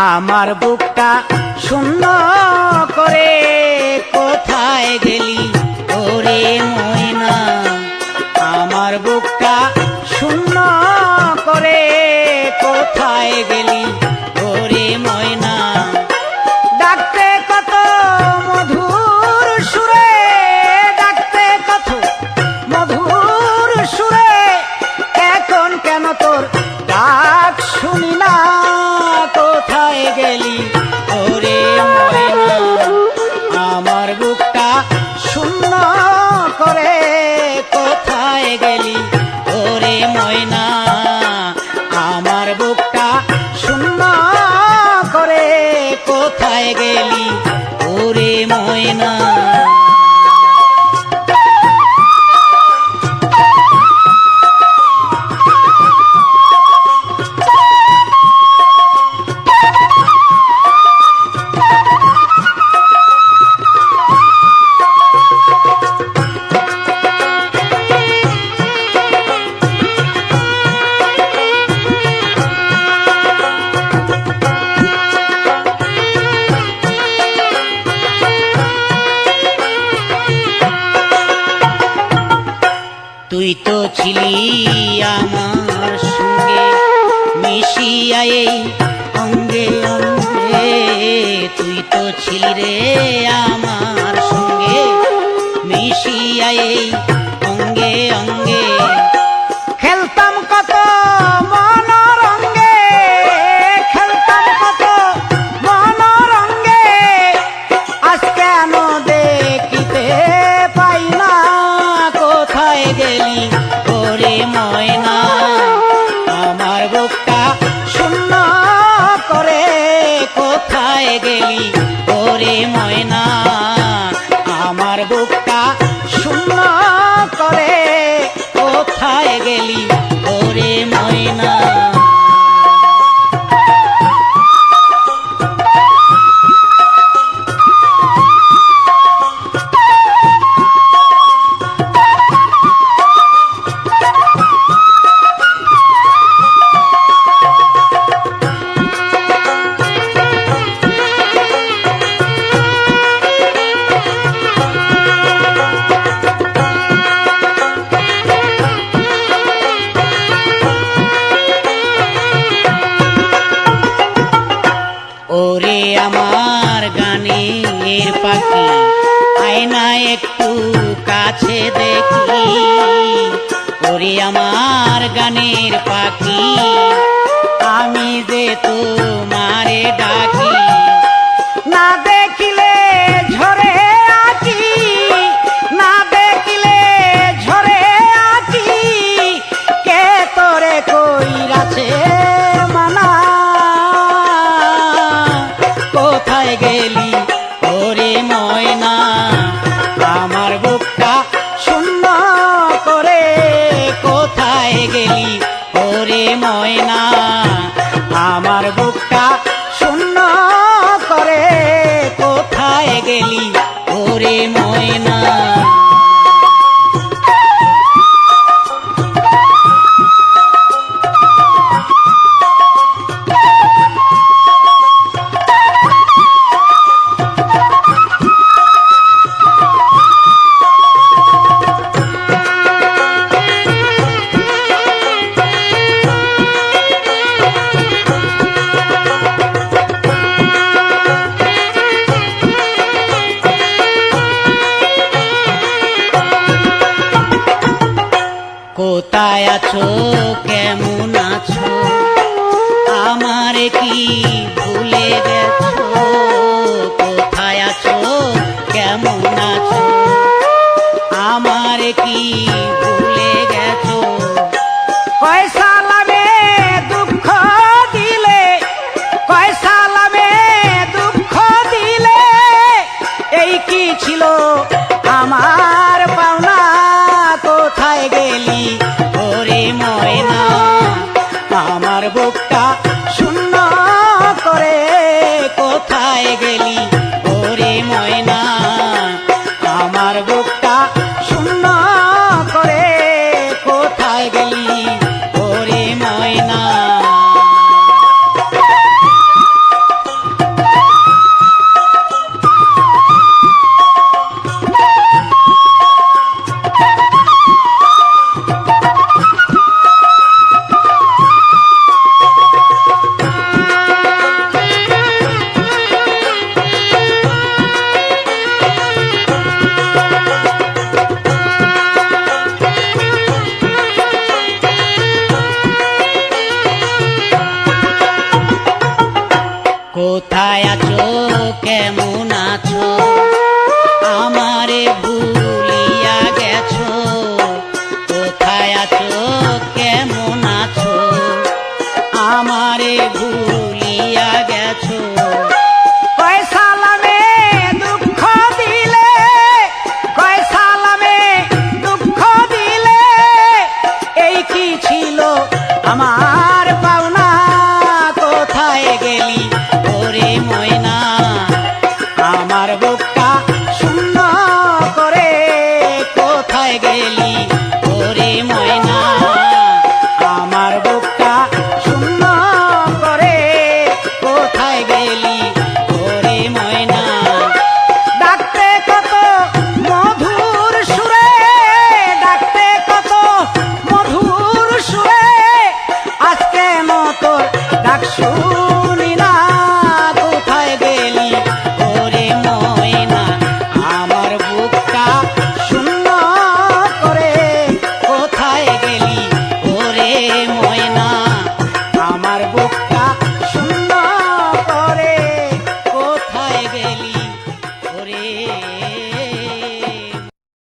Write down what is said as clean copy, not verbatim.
আমার বুকটা শূন্য করে কোথায় গেলি ওরে ময়না, আমার বুকটা শূন্য করে কোথায় গেলি ওরে ময়না। ডাকতে কত মধুর সুরে, ডাকতে কত মধুর সুরে, এখন কেন তোর ডাক শুনি না, কোথায় গেলি ওরে ময়না। আমার বুকটা শূন্য করে কোথায় গেলি ওরে ময়না, আমার বুকটা শূন্য করে কোথায় গেলি ওরে ময়না। তুই তো ছিলি আমার সঙ্গে মিশিয়া এই অঙ্গে অঙ্গে, তুই তো ছিলি রে আমার সঙ্গে মিশিয়া এই অঙ্গে অঙ্গে। খেলতাম কত মনোরঙ্গে, খেলতাম কত মনোরঙ্গে, আজ কেন দেখিতে পাই না, কোথায় গেলি ওরে ময়না। আমার বুকটা শূন্য করে কোথায় গেলি ওরে ময়না, আমার বুকটা শূন্য করে কোথায় গেলি ওরে ময়না। ওরে আমার গানের পাখি আয়না একটু কাছে দেখি, ওরে আমার গানের পাখি আমি যে তোমারে ডাকি। না দেখিলে ঝরে আঁকি, না দেখিলে ঝরে আঁকি, কে তোরে কইরাছে মানা, কোথায় গেলি ওরে ময়না। আমার বুকটা শূন্য করে কোথায় গেলি ওরে ময়না, আমার বুকটা শূন্য করে কোথায় গেলি ওরে ময়না। কোথায় আছো কেমন আছো, আমার কি ভুলে গেছো, কোথায় আছো কেমন আছো, আমার কি ভুলে গেছো। কয় সালামে দুঃখ দিলে, কয় সালামে দুঃখ দিলে, এই কি ছিল আমার পাওনা, কোথায় গেলি ওরে ময়না। আমার বুকটা শূন্য করে কোথায় আছো কেমন আছো আমারে